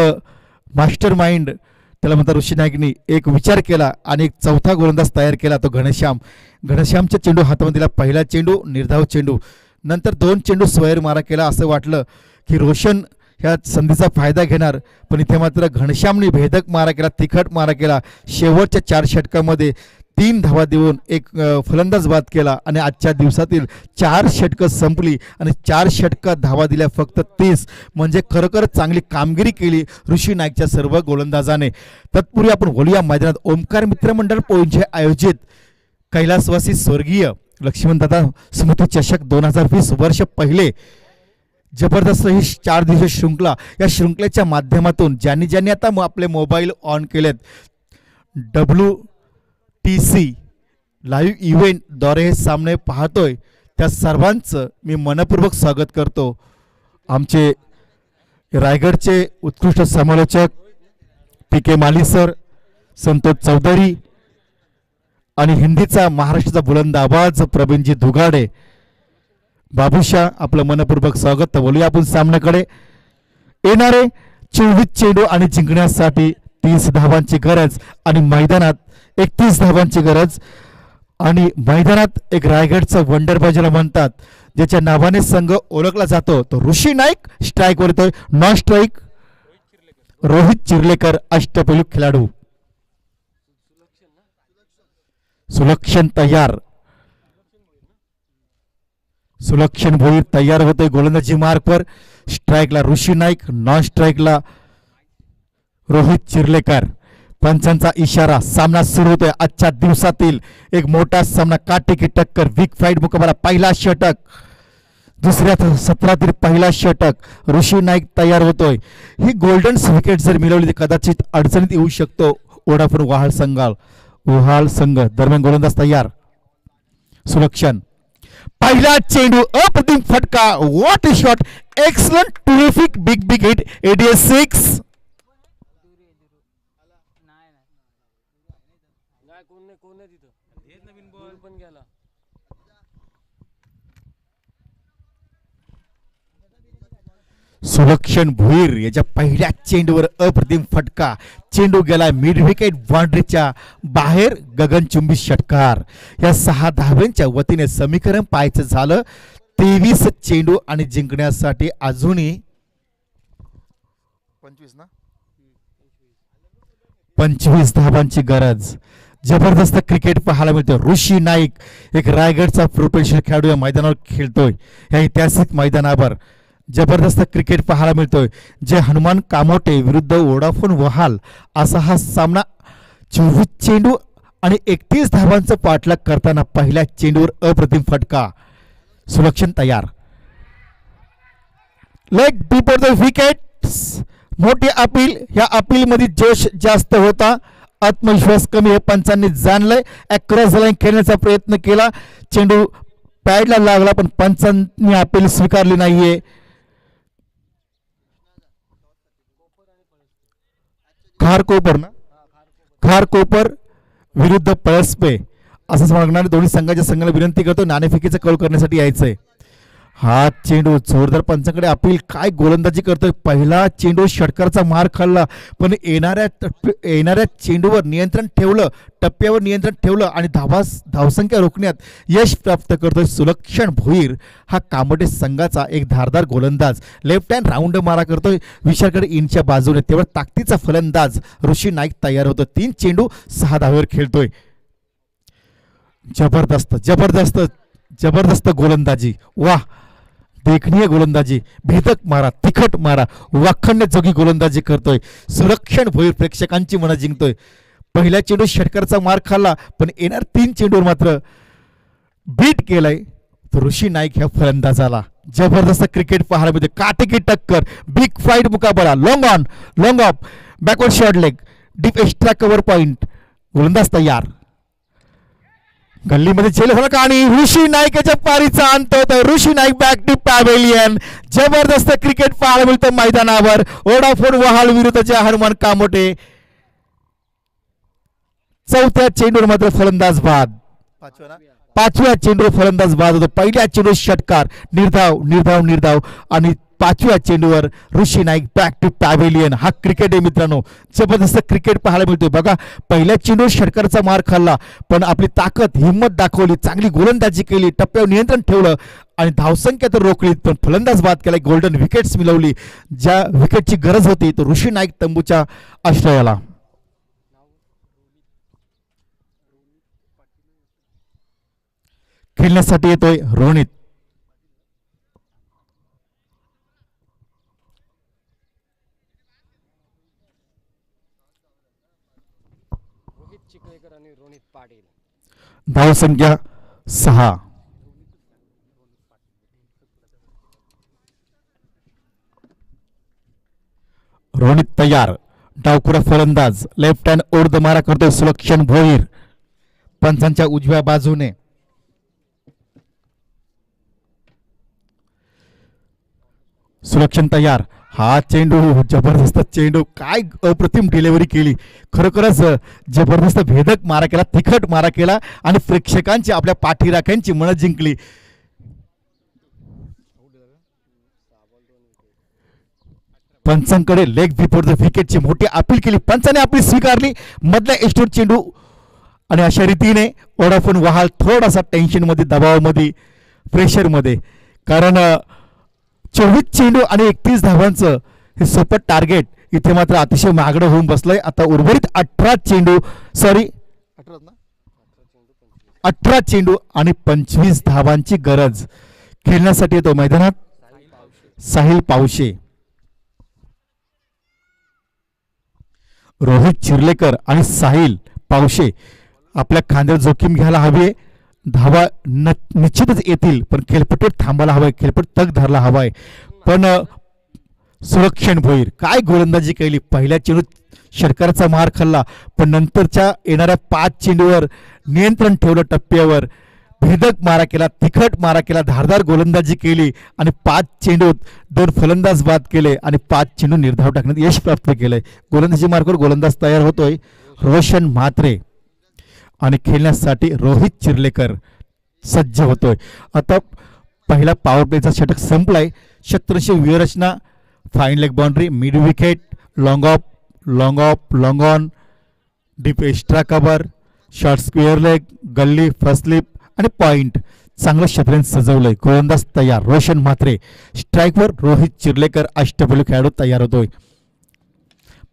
मास्टर माइंड त्याला म्हणतात. ऋषी नाईकनी एक विचार केला आणि एक चौथा गोलंदाज तयार केला, तो घनश्यामच्या चेंडू हातामध्ये दिला. पहिला चेंडू निर्धाव चेंडू, नंतर 2 चेंडू स्वैर मारा केला. असं वाटलं की रोशन ह्या संधीचा फायदा घेणार, पण इथे मात्र घनश्यामने भेदक मारा केला, तिखट मारा केला. शेवटच्या 4 षटकामध्ये 3 धावा देऊन एक फलंदाज बाद केला आणि आजच्या दिवसातील 4 षटकं संपली आणि 4 षटकात धावा दिल्या फक्त 30. म्हणजे खरोखर चांगली कामगिरी केली ऋषी नाईकच्या सर्व गोलंदाजाने. तत्पूर्वी आपण बोलूया मैदानात ओमकार मित्रमंडळ पोळींचे आयोजित कैलासवासी स्वर्गीय लक्ष्मणदादा स्मृती चषक 2020 वर्ष पहिले जबरदस्त ही 4 दिवसीय शृंखला. या शृंखलेच्या माध्यमातून ज्यांनी आता आपले मोबाईल ऑन केलेत, WTC लाईव्ह इव्हेंटद्वारे हे सामने पाहतोय त्या सर्वांचं मी मनपूर्वक स्वागत करतो. आमचे रायगडचे उत्कृष्ट समालोचक PK माली सर, संतोष चौधरी आणि हिंदीचा महाराष्ट्राचा बुलंद आवाज प्रवीणजी दुगाडे. बाबूशा, आपलं मनपूर्वक स्वागत. तर बोलूया आपण सामन्याकडे. येणारे 24 चेंडू आणि जिंकण्यासाठी 30 धावांची गरज आणि मैदानात 31 धावांची गरज. आणि मैदानात एक रायगडचं वंडर ज्याला म्हणतात, ज्याच्या नावाने संघ ओळखला जातो, तो ऋषी नाईक. स्ट्राईकवर येतोय, नॉन स्ट्राईक रोहित चिर्लेकर, अष्टपैलू खेळाडू. सुलक्षण तयार, सुलक्षण भोईर तयार होतोय गोलंदाजी मार्कवर. स्ट्राईकला ऋषी नाईक, नॉन स्ट्राईकला रोहित चिर्लेकर. पंचांचा इशारा, सामना सुरू होतोय. आजच्या दिवसातील एक मोठा सामना, काटेकी टक्कर, वीक फाईट मुकाबला. पहिला षटक, दुसऱ्या सत्रातील पहिला षटक. ऋषी नाईक तयार होतोय. ही गोल्डन विकेट जर मिळवली तर कदाचित अडचणीत येऊ शकतो वोडाफोन वहाल संघ. दरम्यान गोलंदाज तयार, सुलक्षण. पहिला चेंडू, अप्रतिम फटका, what a shot, excellent, terrific, big hit, ADS 6. सुलक्षण भुईर याच्या पहिल्या चेंडूवर अप्रतिम फटका. चेंडू गेला मिड विकेट बाउंड्रीच्या बाहेर. गगनचुंबी षटकार. या 6 धाव्यांच्या वतीने समीकरण पाहायचं झालं 23 चेंडू आणि जिंकण्यासाठी अजूनही 25 धावांची गरज. जबरदस्त क्रिकेट पाहायला मिळतो. ऋषी नाईक एक रायगडचा प्रोफेशनल खेळाडू या मैदानावर खेळतोय. या ऐतिहासिक मैदानावर जबरदस्त क्रिकेट पाहायला मिळतोय. जे हनुमान कामोटे विरुद्ध वोडाफोन वहाल असा हा सामना. 24 चेंडू आणि 31 धावांचं पाठलाग करताना पहिल्या चेंडूवर अप्रतिम फटका. सुलक्षण तयार, लेग डीप द विकेट्स. मोठी अपील, ह्या अपील मध्ये जोश जास्त होता, आत्मविश्वास कमी हे पंचांनी जाणलंय. अक्रॉस लाईन खेळण्याचा प्रयत्न केला, चेंडू पॅडला लागला पण पंचांनी अपील स्वीकारली नाहीये. खारकोपर विरुद्ध पळसपे असं सांगणारे दोन्ही संघाला विनंती करतो नाणेफेकीचा कौल करण्यासाठी यायचंय. हा चेंडू जोरदार पंचांकडे अपील. काय गोलंदाजी करतोय. पहिला चेंडू षटकाराचा मार खाल्ला पण येणाऱ्या चेंडूवर नियंत्रण ठेवलं, टप्प्यावर नियंत्रण ठेवलं आणि धावसंख्या रोखण्यात यश प्राप्त करतोय सुलक्षण भोईर. हा कामोटे संघाचा एक धारदार गोलंदाज. लेफ्ट हँड राऊंड मारा करतोय विशाळगड इनच्या बाजूने. तेवढा ताकदीचा फलंदाज ऋषी नाईक तयार होतो. 3 चेंडू 6 धावेवर खेळतोय. जबरदस्त जबरदस्त जबरदस्त गोलंदाजी. वाह, देखणीय गोलंदाजी. भेदक मारा, तिखट मारा, वाखण्याजोगी गोलंदाजी करतोय सुलक्षण भोईर. प्रेक्षकांची मनं जिंकतोय. पहिल्या चेंडू षटकाराचा मार खाल्ला पण येणार 3 चेंडूवर मात्र बीट केलाय तो ऋषी नाईक ह्या फलंदाजाला. जबरदस्त क्रिकेट पाहायला मिळते. काटेकी टक्कर, बिग फाईट मुकाबला. Long on, long of, backward short leg, deep extra cover point. गोलंदाज तयार. गल्लीमध्ये झेल फलक आणि ऋषी नाईकच्या पारीचा अंत होतोय. ऋषी नाईक बॅक टू पॅव्हेलियन. जबरदस्त क्रिकेट पाहायला मिळतं मैदानावर. वोडाफोन वहाल विरुद्धच्या हनुमान कामोटे. चौथ्या चेंडूवर मात्र फलंदाज बाद. पाचवा ना पाचव्या चेंडूवर फलंदाज बाद होतो. पहिल्या चेंडू षटकार, निर्धाव निर्धाव निर्धाव आणि पाचव्या चेंडूवर ऋषी नाईक बॅक टू पॅव्हेलियन. हा क्रिकेट आहे मित्रांनो, जबरदस्त क्रिकेट पाहायला मिळतोय. बघा पहिल्या चेंडूवर षटकाराचा मार खाल्ला पण आपली ताकद हिंमत दाखवली, चांगली गोलंदाजी केली, टप्प्यावर नियंत्रण ठेवलं आणि धावसंख्या तर रोखलीत पण फलंदाज बाद केला. गोल्डन विकेट्स मिळवली. ज्या विकेटची गरज होती तो ऋषी नाईक तंबूच्या आश्रयाला. खेळण्यासाठी येतोय रोहित. रोहित चिखलेकर आणि रोनित पाटील. धावसंख्या 6. रोहित तयार. डावखुरा फलंदाज लेफ्ट हँड ओढ मारा करतोय सुलक्षण भोईर पंचांच्या उजव्या बाजूने. सुलक्षण तयार. हा चेंडू जबरदस्त चेंडू, काय अप्रतिम डिलिव्हरी केली. खरोखरच जबरदस्त भेदक मारा केला, तिखट मारा केला आणि प्रेक्षकांची आपल्या पाठीराख्यांची मनं जिंकली. पंचांकडे लेग बिफोर द विकेटची मोठी अपील केली. पंचाने आपली स्वीकारली. मधल्या एस्टोर चेंडू आणि अशा रीतीने ओडाफोन वहाल थोडासा टेन्शन मध्ये, दबावामध्ये, प्रेशरमध्ये. कारण 24 चेंडू आणि 31 धावांचं हे सोपं टार्गेट इथे मात्र अतिशय महागडं होऊन बसलंय. आता उर्वरित 18 चेंडू 18 चेंडू आणि 25 धावांची गरज. खेळण्यासाठी येतो मैदानात साहिल पावशे. रोहित चिर्लेकर आणि साहिल पावशे आपल्या खांद्यावर जोखीम घ्यायला हवी. धावा निश्चितच येतील पण खेळपट्टीवर थांबायला हवाय, खेळपट तग धरला हवाय. पण सुलक्षण भोईर काय गोलंदाजी केली. पहिल्या चेंडू षटकाराचा मार खाल्ला पण नंतरच्या येणाऱ्या 5 चेंडूवर नियंत्रण ठेवलं, टप्प्यावर भेदक मारा केला, तिखट मारा केला, धारदार गोलंदाजी केली आणि 5 चेंडूत 2 फलंदाज बाद केले आणि 5 चेंडू निर्धाव टाकण्यात यश प्राप्त केलंय. गोलंदाजी मार्गावर गोलंदाज तयार होतोय रोशन म्हात्रे आणि खेळण्यासाठी रोहित चिर्लेकर सज्ज होतोय. आता पहिला पॉवर प्लेचा षटक संपलाय. षटरक्षी व्यूहरचना, fine leg boundary, mid wicket, long of, long of, long on, deep extra cover, short square leg, गल्ली, फर्स्ट स्लिप आणि पॉइंट. चांगलं षटरंज सजवलंय. गोलंदाज तयार रोशन म्हात्रे. स्ट्राईकवर रोहित चिर्लेकर अष्टपैलू खेळाडू तयार होतोय.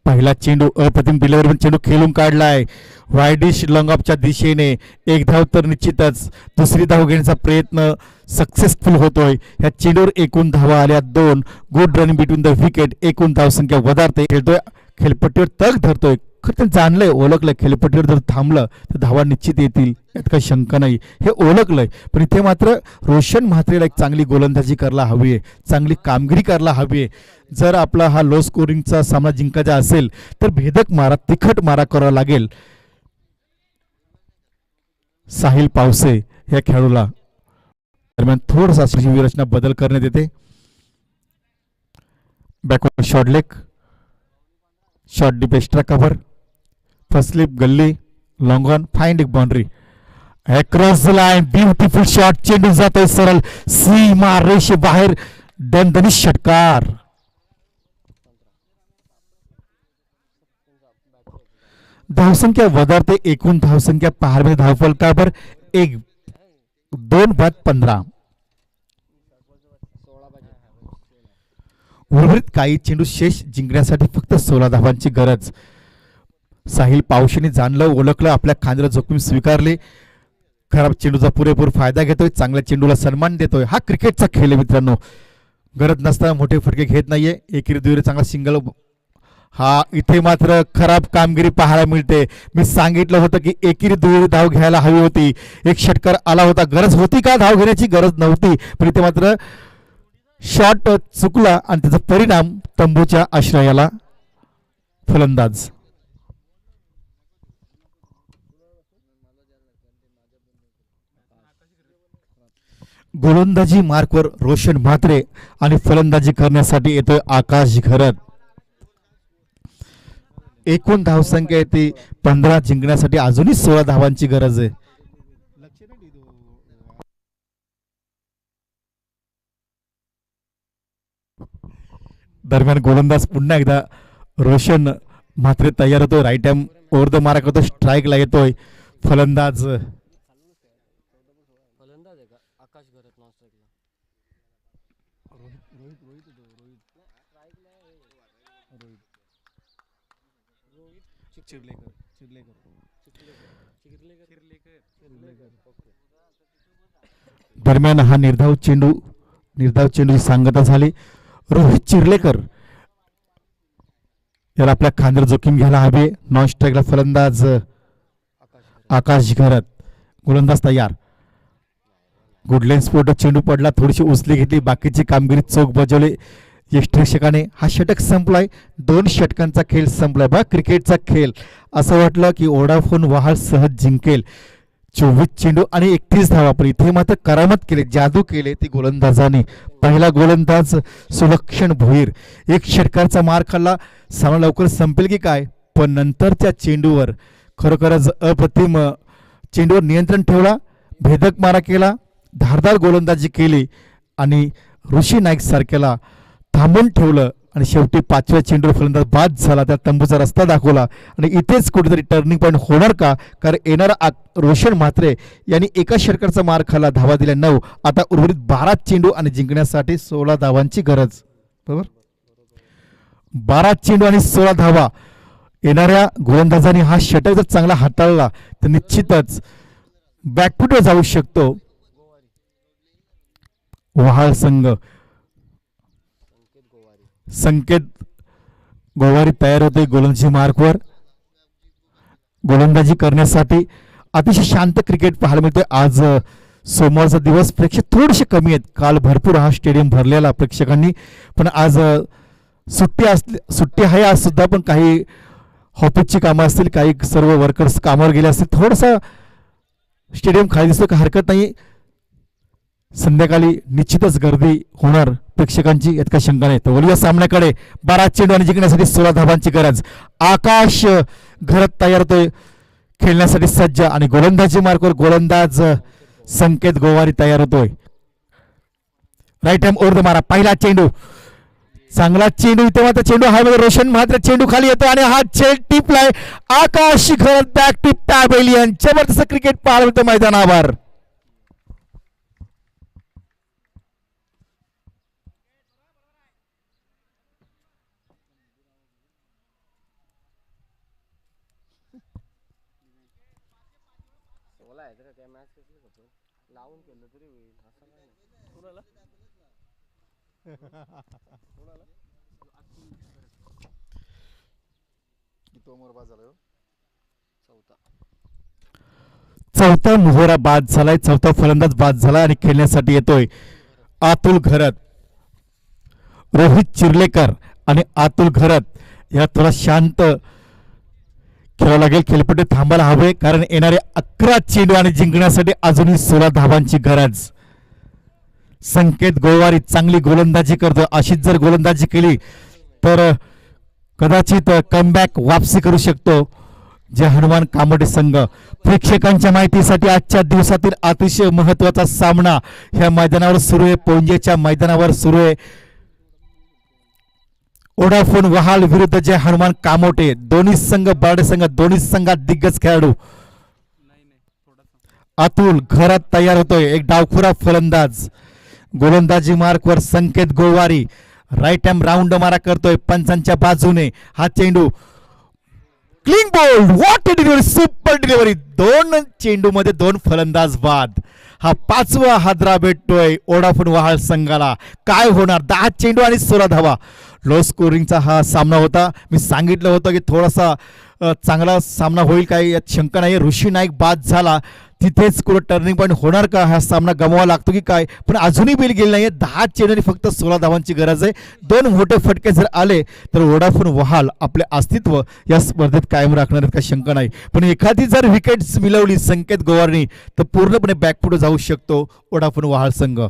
पहिला चेंडू अप्रतिम डिलिव्हरी चेंडू खेळून काढलाय वायडिश लॉंग ऑफच्या दिशेने. 1 धाव तर निश्चितच. दुसरी धाव घेण्याचा प्रयत्न सक्सेसफुल होतोय. या चेंडूवर एकूण धावा आल्या 2. Good running between the wicket. एकूण धावसंख्या वधारते. खेळतोय, खेळपट्टीवर तग धरतोय. खरं ते जाणलंय, ओळखलंय खेळपट्टीवर जर थांबलं तर धावा निश्चित येतील यात काही शंका नाही, हे ओळखलंय. पण इथे मात्र रोशन म्हात्रेला एक चांगली गोलंदाजी करायला हवी आहे, चांगली कामगिरी करायला हवी आहे. जर आपला हा लो स्कोरिंगचा सामना जिंकायचा असेल तर भेदक मारा, तिखट मारा करावा लागेल. साहिल पावसे या खेळाडूला दरम्यान थोडासा रचना बदल करण्यात येते. Backward short leg, short deep extra cover, first slip, gully, long on, fine leg boundary, across the line, beautiful shot. चेंडू जातोय सरळ सीमा रेषे बाहेर, दणदणीत षटकार. धावसंख्या वधारते. एकूण धावसंख्या पाहावे धावफलकावर 2-15. उर्वरित काही चेंडू शेष जिंकण्यासाठी फक्त 16 धावांची गरज. साहिल पावशेने जाणलं, ओळखलं, आपल्या खांद्याला जोखीम स्वीकारली, खराब चेंडूचा पुरेपूर फायदा घेतोय, चांगल्या चेंडूला सन्मान देतोय. हा क्रिकेटचा खेळ आहे मित्रांनो. गरज नसताना मोठे फटके घेत नाहीये. एकेरी दुहेरी चांगला सिंगल. हा इथे मात्र खराब कामगिरी पाहायला मिळते. मी सांगितलं होतं की एकेरी दुहेरी धाव घ्यायला हवी होती. एक षटकार आला होता, गरज होती का धाव घेण्याची? गरज नव्हती. पण इथे मात्र शॉट चुकला आणि त्याचा परिणाम तंबूच्या आश्रयाला. फलंदाज गोलंदाजी मार्कवर रोशन म्हात्रे आणि फलंदाजी करण्यासाठी येतोय आकाश घरत. एकूण धावसंख्या येते 15. जिंकण्यासाठी अजूनही 16 धावांची गरज आहे. दरम्यान गोलंदाज पुन्हा एकदा रोशन मात्र तयार होतोय. राईट हँड ओव्हर द मारा करतो. स्ट्राईकला येतोय फलंदाज फलंदाज आहे का आकाश घरत नॉन स्ट्राईकला. दरम्यान हा निर्धाव चेंडूची सांगता झाली. रोहित चिर्लेकर याला आपल्या खांद्यावर जोखीम घ्यायला हवी. नॉन स्ट्राईकला फलंदाज आकाश घरत. गोलंदाज तयार. गुडलेन स्पोर्ट चेंडू पडला. थोडीशी उचली घेतली. बाकीची कामगिरी चोख बजावली यष्टीरक्षकाने. हा षटक संपलाय. 2 षटकांचा खेळ संपलाय. बा क्रिकेटचा खेळ. असं वाटलं की वोडाफोन वहाळ सहज जिंकेल. 24 चेंडू आणि 31 धावा. पण इथे मात्र करामत केले, जादू केले ती गोलंदाजाने. पहिला गोलंदाज सुलक्षण भोईर 1 षटकाचा मार खाल्ला. सामना लवकर संपेल की काय, पण नंतरच्या चेंडूवर खरोखरच अप्रतिम चेंडूवर नियंत्रण ठेवला. भेदक मारा केला. धारदार गोलंदाजी केली आणि ऋषी नाईक सारख्याला थांबून ठेवलं. आणि शेवटी 5व्या चेंडूवर फलंदाज बाद झाला. त्या तंबूचा रस्ता दाखवला. आणि इथेच कुठेतरी टर्निंग पॉईंट होणार का, कारण येणारा रोशन म्हात्रे यांनी 1 षटकाचा मार खाल्ला. धावा दिल्या 9. आता उर्वरित 12 चेंडू आणि जिंकण्यासाठी 16 धावांची गरज. बरोबर, 12 चेंडू आणि 16 धावा. येणाऱ्या गोलंदाजांनी हा षटक जर चांगला हाताळला तर निश्चितच बॅकफुटवर जाऊ शकतो वहाळ संघ. संकेत गोवारी तयार होते गोलंदाजी मार्कवर. गोलंदाजी करण्यासाठी अतिशय शांत क्रिकेट पाहायला मिळते. आज सोमवारचा दिवस, प्रेक्षक थोडेसे कमी आहेत. काल भरपूर हा स्टेडियम भरलेला प्रेक्षकांनी, पण आज सुट्टी आहे आज सुद्धा. पण काही ऑफिसची कामं असतील, काही सर्व वर्कर्स कामावर गेले असतील. थोडंसं स्टेडियम खाली दिसतो, काही हरकत नाही. संध्याकाळी निश्चितच गर्दी होणार प्रेक्षकांची, यात काही शंका नाही. तर वळूया सामन्याकडे. 12 चेंडू आणि जिंकण्यासाठी 16 धावांची गरज. आकाश घरत तयार होतोय खेळण्यासाठी सज्ज. आणि गोलंदाजी मार्कवर गोलंदाज संकेत गोवारी तयार होतोय. राईट हँड ओव्हर द मारा. पहिला चेंडू, चांगला चेंडू. इथे मात्र चेंडू हवेमध्ये. रोशन मात्र चेंडू खाली येतो आणि हा चेंडू टिपलाय. आकाश घरत बॅक टिप पॅव्हेलियन. जबरदस्त क्रिकेट पाहायला मिळतं मैदानावर. सोला आहे तर काय मॅच कसली होतो, लावून केलं तरी होईल असं काय नाही. कोणाला किती ओव्हर बाद झाला हो? चौथा मोहरा बाद झालाय. चौथा फलंदाज बाद झाला आणि खेळण्यासाठी येतोय अतुल घरत. रोहित चिर्लेकर आणि अतुल घरत या थोडा शांत खेळावं लागेल. खेळपट्टी थांबायला हवे, कारण येणारे 11 चेंडू आणि जिंकण्यासाठी अजूनही 16 धावांची गरज. संकेत गोवारी चांगली गोलंदाजी करतो. अशीच जर गोलंदाजी केली तर कदाचित कमबॅक वापसी करू शकतो जे हनुमान कामोडे संघ. प्रेक्षकांच्या माहितीसाठी आजच्या दिवसातील अतिशय महत्वाचा सामना ह्या मैदानावर सुरू आहे. पोंजेच्या मैदानावर सुरू आहे. वोडाफोन वहाल विरुद्ध जय हनुमान कामोटे. दोन्ही संघ बर्ड संघ, दोन्ही संघात दिग्गज खेळाडू. अतुल घरात तयार होतोय. एक डावखुरा फलंदाज. गोलंदाजी मार्कवर संकेत गोवारी. राईट हँड राऊंड मारा करतोय पंचांच्या बाजूने. हा चेंडू clean bowled. What delivery, super delivery. 2 चेंडू मध्ये 2 फलंदाज बाद. हा 5वा हादरा भेटतोय वोडाफोन वहाळ संघाला. काय होणार? 10 चेंडू आणि 16 धावा. लो स्कोरिंगचा हा सामना होता. मी सांगितलं होतं की थोडासा चांगला सामना होईल, काही यात शंका नाही. ऋषी नाईक बाद झाला, तिथेच कुठं टर्निंग पॉईंट होणार का? हा सामना गमवावा लागतो की काय? पण अजूनही बिल गेली नाहीये. 10 चेंडू आणि फक्त 16 धावांची गरज आहे. 2 मोठे फटके जर आले तर वोडाफोन वहाल आपले अस्तित्व या स्पर्धेत कायम राखणार आहेत, काही शंका नाही. पण एखादी जर विकेट मिळवली संकेत गोवारनी तर पूर्णपणे बॅकफुट जाऊ शकतो वोडाफोन वहाल संघ.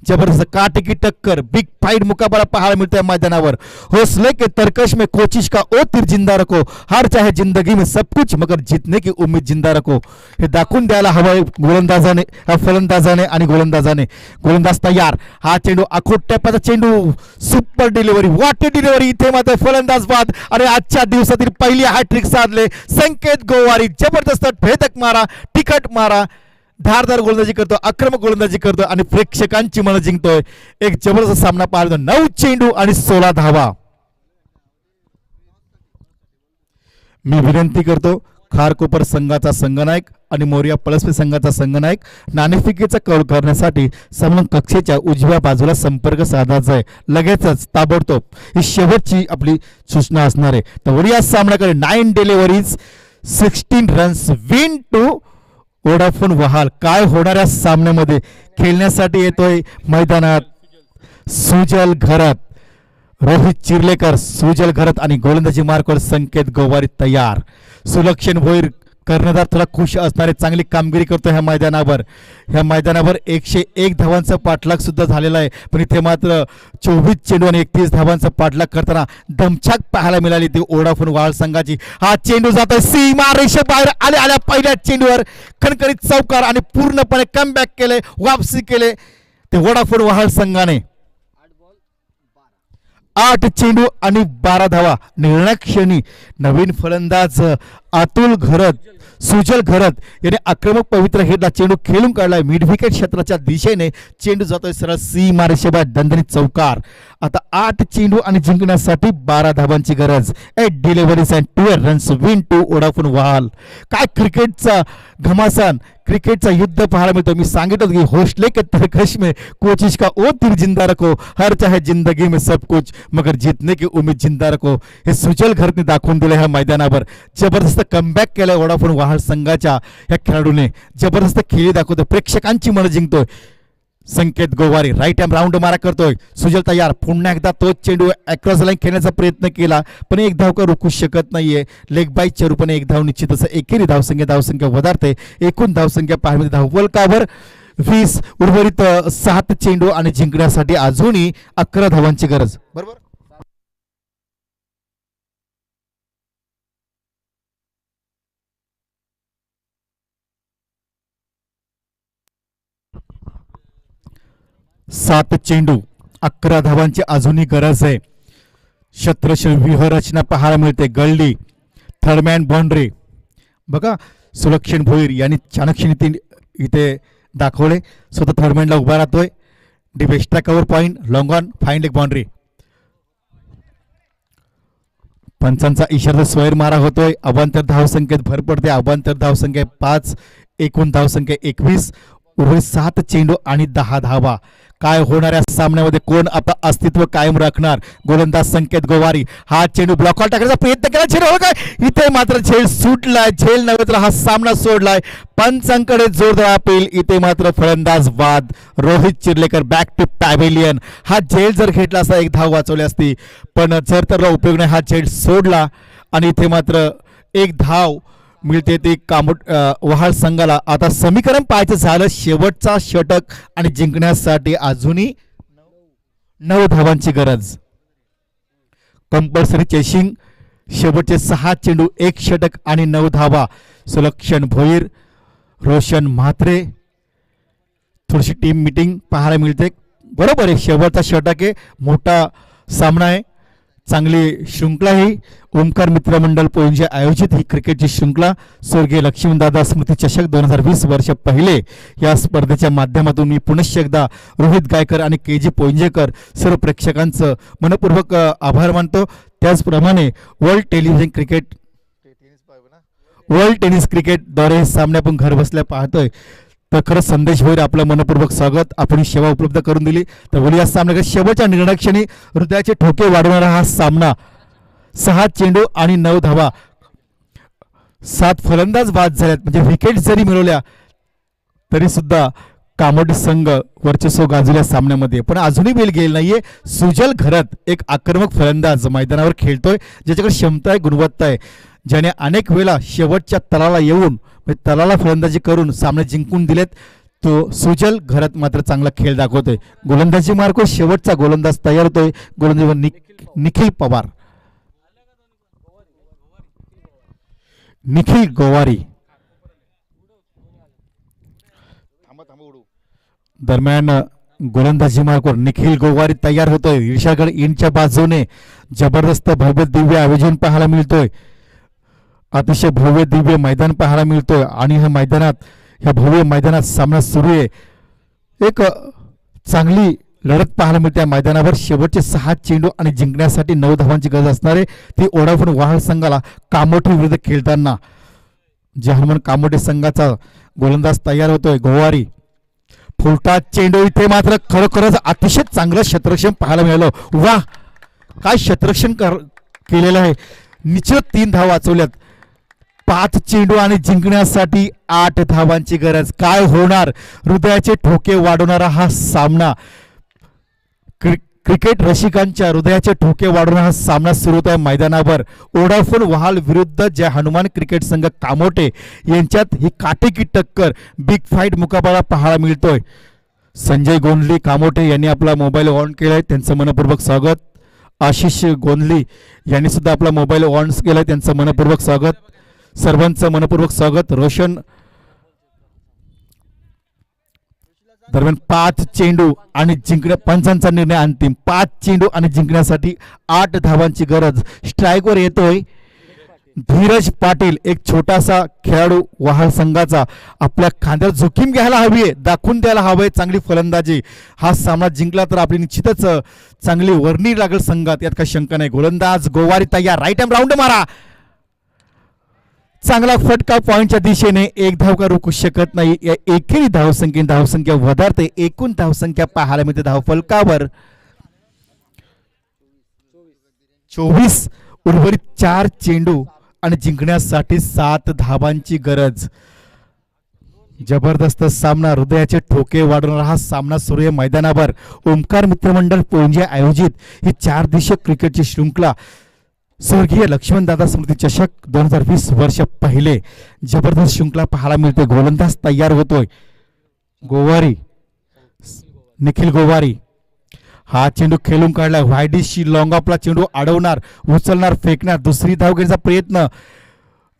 जबरदस्त काटे की टक्कर, बिग फाइट मुकाबला पाहायला मिलता है मैदानावर। हौसले के तरकश में कोशिश का ओ तीर जिंदा रखो, हार चाहे जिंदगी में सब कुछ मगर जीतने की उम्मीद जिंदा रखो, हे दाखवून द्यायला हवंय गोलंदाजाने, फलंदाजाने आणि गोलंदाजाने। गोलंदाज तयार, हा चेंडू आखोट टप्प्याचा चेंडू, सुपर डिलिव्हरी, वाटे डिलिव्हरी, इथे मात्र फलंदाज बाद आणि आजच्या दिवसातील पहिली हॅट्रिक साधले संकेत गोवारी। जबरदस्त भेदक मारा, तिखट मारा, धारदार गोलंदाजी करतो, आक्रमक गोलंदाजी करतो आणि प्रेक्षकांची मनं जिंकतोय। एक जबरदस्त सामना पाहिला, 9 चेंडू आणि 16 धावा। मी विनंती करतो खारकोपर संघाचा संघनायक आणि मोरिया पळसपे संघाचा संघनायक नाणेफेकीचा कौल करण्यासाठी समोर कक्षेच्या उजव्या बाजूला संपर्क साधायचा आहे, लगेचच ताबडतोब। ही शेवटची आपली सूचना असणार आहे। तर या सामन्याकडे 9 deliveries 16 runs, win to Vodafone वहाल। काय होणाऱ्या सामन्यामध्ये खेळण्यासाठी येतोय मैदानात सुजल घरत, रोहित चिर्लेकर, सुजल घरत आणि गोलंदाजी मार्कवर संकेत गोवारी तयार। सुलक्षण भोईर कर्णधार थोडा खुश असणारे, चांगली कामगिरी करतो ह्या मैदानावर। 101 धावांचा पाठलाग सुद्धा झालेला आहे, पण इथे मात्र 24 चेंडू आणि 31 धावांचा पाठलाग करताना दमछाक पाहायला मिळाली ती वोडाफोन वहाल संघाची। हा चेंडू जातोय सीमा रेषेबाहेर, आल्या पहिल्या चेंडूवर खणखणीत चौकार आणि पूर्णपणे कमबॅक केले, वापसी केले ते वोडाफोन वहाल संघाने। 8 चेंडू आणि 12 धावा। निर्णायक क्षणी नवीन फलंदाज अतुल घरत, सुजल घरत याने आक्रमक पवित्र हेडला चेंडू खेळून काढलाय। मिड विकेट क्षेत्राच्या दिशेने चेंडू जातोय सरळ सीमा रेषेबाहेर, दणदणीत चौकार। आता 8 चेंडू आणि जिंकण्यासाठी 12 धावांची गरज। 8 deliveries and 12 runs, win to Vodafone वहाल। काय क्रिकेटचा घमासान, क्रिकेटचा युद्ध पाहायला मिळतो। मी सांगितलं की हौसले के तरकश में कोशिश का ओ तीर जिंदा रखो, हर चाहे जिंदगी में सब कुछ मगर जीतने की उम्मीद जिंदा रखो, हे सुजल घरतने दाखवून दिलं ह्या मैदानावर। जबरदस्त कमबॅक केलाय वोडाफोन वहाल संघाच्या ह्या खेळाडूने, जबरदस्त खेळी दाखवतोय, प्रेक्षकांची मनं जिंकतोय संकेत गोवारी। राईट हँड राऊंड मारा करतोय, सुजल तयार, पुन्हा एकदा तोच चेंडू अक्रॉस लाईन खेळण्याचा प्रयत्न केला पण एक धाव का रोखू शकत नाहीये। लेग बाईच्या रूपाने एक धाव निश्चितच एकेरी धावसंख्या वधारते। एकूण धावसंख्या पाहायला धावफलकावर 20, उर्वरित 7 चेंडू आणि जिंकण्यासाठी अजूनही 11 धावांची गरज। बरोबर, सात चेंडू 11 धावांची अजूनही गरज आहे। शत्रश व्यूहरचना पाहायला मिळते, गल्ली, थर्डमॅन बाउंड्री बघा। सुलक्षण भोईर यांनी चाणक्य इथे दाखवले, स्वतः थर्डमॅनला उभा राहतोय। Deep extra cover point, long on, fine leg boundary. पंचांचा इशारा स्वैर मारा होतोय। अवांतर धावसंख्येत भर पडते, अवांतर धावसंख्या 5, एकूण धावसंख्या 21, उर्वरित 7 चेंडू आणि 10 धावा। काय होणाऱ्या सामन्यामध्ये कोण आपलं अस्तित्व कायम राखणार? गोलंदाज संकेत गोवारी, हा चेंडू ब्लॉकआउट टाकण्याचा प्रयत्न केला, चेंडू हो काय इथे मात्र झेल सुटलाय, झेल नव्हे तर हा सामना सोडलाय। पंचांकडे जोरदार अपील, इथे मात्र फलंदाज बाद। Rohit Chirlekar back to pavilion. हा झेल जर घेतला असता 1 धाव वाचवली असती, पण जर त्याला उपयोग नाही, हा झेल सोडला आणि इथे मात्र 1 धाव मिळते ती वहाल संघाला। आता समीकरण पाहायचं झालं, शेवटचा षटक आणि जिंकण्यासाठी अजूनही 9 धावांची गरज। कंपल्सरी चेसिंग, शेवटचे 6 चेंडू 1 षटक आणि 9 धावा। सुलक्षण भोईर, रोशन म्हात्रे, थोडीशी टीम मीटिंग पाहायला मिळते। बरोबर आहे, शेवटचा षटक आहे, मोठा सामना आहे, चांगली श्रृंखला ही ओमकार मित्र मंडळ पोंजे आयोजित ही क्रिकेटची श्रृंखला स्वर्गीय लक्ष्मणदादा स्मृती चषक 2020 वर्ष पहिले या स्पर्धेच्या माध्यमातून मी पुनश्च एकदा रोहित गायकर आणि के.जी. पोंजेकर सर्व प्रेक्षकांचं मनपूर्वक आभार मानतो। त्याचप्रमाणे वर्ल्ड टेनिस क्रिकेटद्वारे हे सामने आपण घर बसल्या पाहतोय, तर खरंच संदेश भोईर आपलं मनपूर्वक स्वागत, आपण सेवा उपलब्ध करून दिली। तर बोलूया सामन्याच्या शेवटच्या निर्णायक क्षणी हृदयाचे ठोके वाढवणारा हा सामना, 6 चेंडू आणि 9 धावा, 7 फलंदाज बाद झालेत, म्हणजे विकेट जरी मिळवल्या तरी सुद्धा कामोडी संघ वर्चस्व गाजवल्या सामन्यामध्ये, पण अजूनही बेल गेली नाहीये। सुजल घरत एक आक्रमक फलंदाज मैदानावर खेळतोय, ज्याच्याकडे क्षमता आहे, गुणवत्ता आहे, ज्याने अनेक वेळा शेवटच्या तळाला येऊन तलाला फलंदाजी करून सामने जिंकून दिलेत। तो सुजल घरात मात्र चांगला खेळ दाखवतोय. गोलंदाजी मार्को शेवटचा गोलंदाज तयार होतोय. गोलंदाजी निखिल पवार, निखिल गोवारी. थांबा थांबा उडू. दरम्यान गोलंदाजी मार्कवर निखिल गोवारी तयार होतोय. ईर्षागड इंच्या बाजूने जबरदस्त भव्य दिव्य आयोजन पाहायला मिळतोय. अतिशय भव्य दिव्य मैदान पाहायला मिळतोय आणि ह्या भव्य मैदानात सामना सुरू आहे. एक चांगली लढत पाहायला मिळते या मैदानावर. शेवटचे 6 चेंडू आणि जिंकण्यासाठी 9 धावांची गरज असणार आहे. ती ओढाफून वाहळ संघाला कामोठे विरुद्ध खेळताना जे हनुमान कामोठे संघाचा गोलंदाज तयार होतोय गोवारी. फुलटा चेंडू, इथे मात्र खरोखरच अतिशय चांगलं क्षेत्ररक्षण पाहायला मिळालं. वा, काय क्षेत्ररक्षण केलेलं आहे. निश्चित 3 धावा वाचवल्यात. 5 चेंडू आणि जिंकण्यासाठी 8 धावांची गरज. काय होणार? हृदयाचे ठोके वाढवणारा हा सामना. क्रिकेट रसिकांच्या हृदयाचे ठोके वाढवणारा हा सामना सुरू होत आहे मैदानावर. ओडाफोन वहाल विरुद्ध जे हनुमान क्रिकेट संघ कामोठे यांच्यात ही काटेकी टक्कर, बिग फाईट मुकाबला पाहायला मिळतोय. संजय गोंधली कामोठे यांनी आपला मोबाईल ऑन केलाय, त्यांचं मनपूर्वक स्वागत. आशिष गोंधली यांनी सुद्धा आपला मोबाईल ऑन केलाय, त्यांचं मनपूर्वक स्वागत. सर्वांचं मनपूर्वक स्वागत. रोशन. दरम्यान 5 चेंडू आणि पंचांचा निर्णय अंतिम. 5 चेंडू आणि जिंकण्यासाठी 8 धावांची गरज. स्ट्राईकवर येतोय धीरज पाटील, एक छोटासा खेळाडू वहाल संघाचा. आपल्या खांद्यावर जोखीम घ्यायला हवी आहे, दाखवून द्यायला हवंय चांगली फलंदाजी. हा सामना जिंकला तर आपली निश्चितच चांगली वर्णी लागेल संघात, यात काही शंका नाही. गोलंदाज गोवारी तयार. राईट हँड राऊंड मारा. चांगला फटका पॉइंटच्या दिशेने. 1 धाव का रोखू शकत नाही. या एकेरी धावसंख्या वधारते. एकूण धावसंख्या पाहायला मिळते धावफलकावर 24. उर्वरित 4 चेंडू आणि जिंकण्यासाठी 7 धावांची गरज. जबरदस्त सामना, हृदयाचे ठोके वाढवणारा हा सामना सुरू आहे मैदानावर. ओमकार मित्रमंडळ पोंजे आयोजित ही 4 दिवसीय क्रिकेटची शृंखला स्वर्गीय लक्ष्मणदादा स्मृती चषक 2020 वर्ष पहिले जबरदस्त शृंखला पाहायला मिळते. गोलंदाज तयार होतोय गोवारी, निखिल गोवारी. हा चेंडू खेळून काढला. व्हायडिशी लॉंग ऑफला चेंडू अडवणार, उचलणार, फेकणार. दुसरी धाव घेण्याचा प्रयत्न.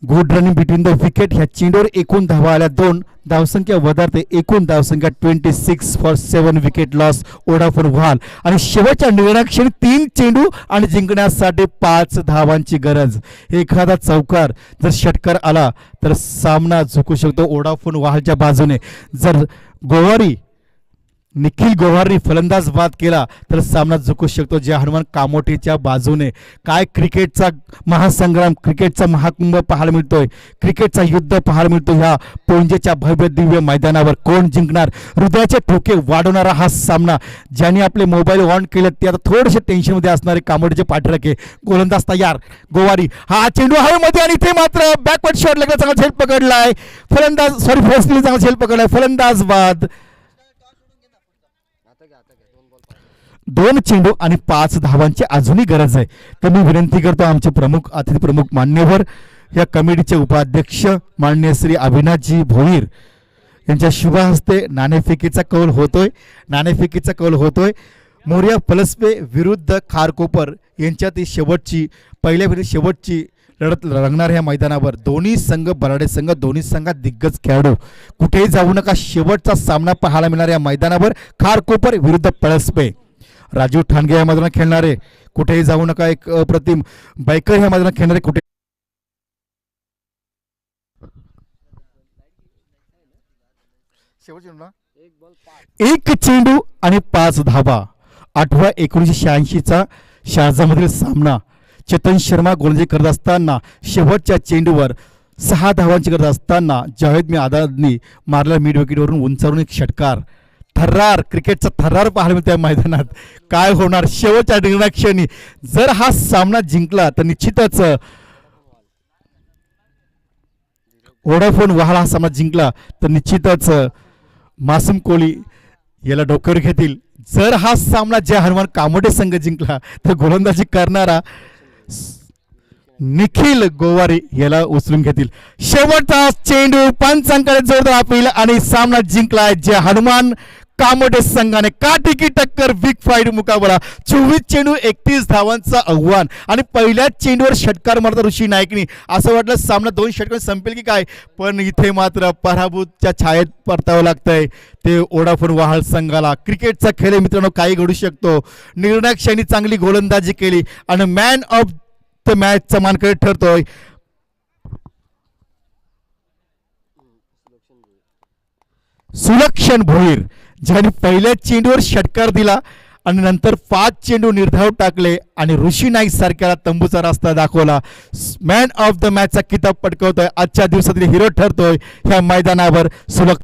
Good running between the wicket. ह्या चेंडूवर एकूण धावा आल्या 2. धावसंख्या वधारते. एकूण धावसंख्या 26 फॉर 7 विकेट लॉस. ओडाफोन वहाल. आणि शेवटच्या निर्णयाक्षणी 3 चेंडू आणि जिंकण्यासाठी 5 धावांची गरज. एखादा चौकार जर षटकार आला तर सामना झुकू शकतो ओडाफोन वहालच्या बाजूने. जर निखिल गोवारी फलंदाज बाद केला तर सामना झुकू शकतो जे हनुमान कामोठेच्या बाजूने. काय क्रिकेटचा महासंग्राम, क्रिकेटचा महाकुंभ पाहायला मिळतोय. क्रिकेटचा युद्ध पाहायला मिळतो ह्या पोंजेच्या भव्य दिव्य मैदानावर. कोण जिंकणार? हृदयाचे ठोके वाढवणारा हा सामना. ज्यांनी आपले मोबाईल ऑन केले ते आता थोडेसे टेन्शनमध्ये असणारे कामोठेचे पाठराखे. गोलंदाज तयार गोवारी. हा चेंडू हवेमध्ये आणि इथे मात्र बॅकवर्ड शॉट लगेच चांगला झेल पकडलाय. फलंदाज फर्स्टली चांगला झेल पकडलाय. फलंदाज बाद. 2 चेंडू आणि 5 धावांची अजूनही गरज आहे. तर मी विनंती करतो आमचे प्रमुख अतिथी प्रमुख मान्यवर या कमिटीचे उपाध्यक्ष माननीय श्री अविनाशजी भोईर यांच्या शुभ हस्ते नाणेफेकीचा कौल होतोय. मोर्या पलसपे विरुद्ध खारकोपर यांच्यात शेवटची लढत रंगणार ह्या मैदानावर. दोन्ही संघ बराडे संघ, दोन्ही संघात दिग्गज खेळाडू. कुठेही जाऊ नका, शेवटचा सामना पाहायला मिळणार या मैदानावर. खारकोपर विरुद्ध पळसपे. राजीव ठाणगे या मैदानात खेळणारे. कुठेही जाऊ नका. एक अप्रतिम बायकर ह्या मैदानात खेळणारे. कुठे एक चेंडू आणि 5 धावा. 8/1986चा शारजामधील सामना. चेतन शर्मा गोलंदाजी करत असताना शेवटच्या चेंडूवर 6 धावांची गरज असताना जावेद आझादनी मारला मिड विकेटवरून उंचावरून एक षटकार. थर्रार, क्रिकेटचा थर्रार पाहायला मिळतो या मैदानात. काय होणार शेवटच्या निर्णयाक्षणी? जर हा सामना जिंकला तर निश्चितच ओडाफोन वहाल हा सामना जिंकला तर निश्चितच मासूम कोहली याला डोक्यावर घेतील. जर हा सामना जे हनुमान कामोठे संघ जिंकला तर गोलंदाजी करणारा निखिल गोवारी याला उचलून घेतील. शेवटचा चेंडू पंचांकडे जोरदार अपील आणि सामना जिंकलाय जे हनुमान कामोडे संघाने. काटेकी टक्कर, बिग फाईट मुकाबला. 24 चेंडू 31 धावांचं आव्हान आणि पहिल्याच चेंडूवर षटकार मारता ऋषी नाईकनी. असं वाटलं सामना 2 षटकांनी संपेल की काय, पण इथे मात्र पराभूतच्या छायेत परतावं लागतंय ते ओडाफोन वहाळ संघाला. क्रिकेटचा खेळ आहे मित्रांनो, काही घडू शकतो. निर्णायक क्षणी चांगली गोलंदाजी केली आणि मॅन ऑफ द मॅचचा मानकरी ठरतोय सुलक्षण भोईर, ज्याने पहिल्या चेंडूवर षटकार दिला आणि नंतर 5 चेंडू निर्धाव टाकले आणि ऋषी नाईक सारख्याला तंबूचा रस्ता दाखवला. मॅन ऑफ द मॅचचा किताब पटकवतोय. आजच्या दिवसातील हिरो ठरतोय ह्या मैदानावर सुलक्ष.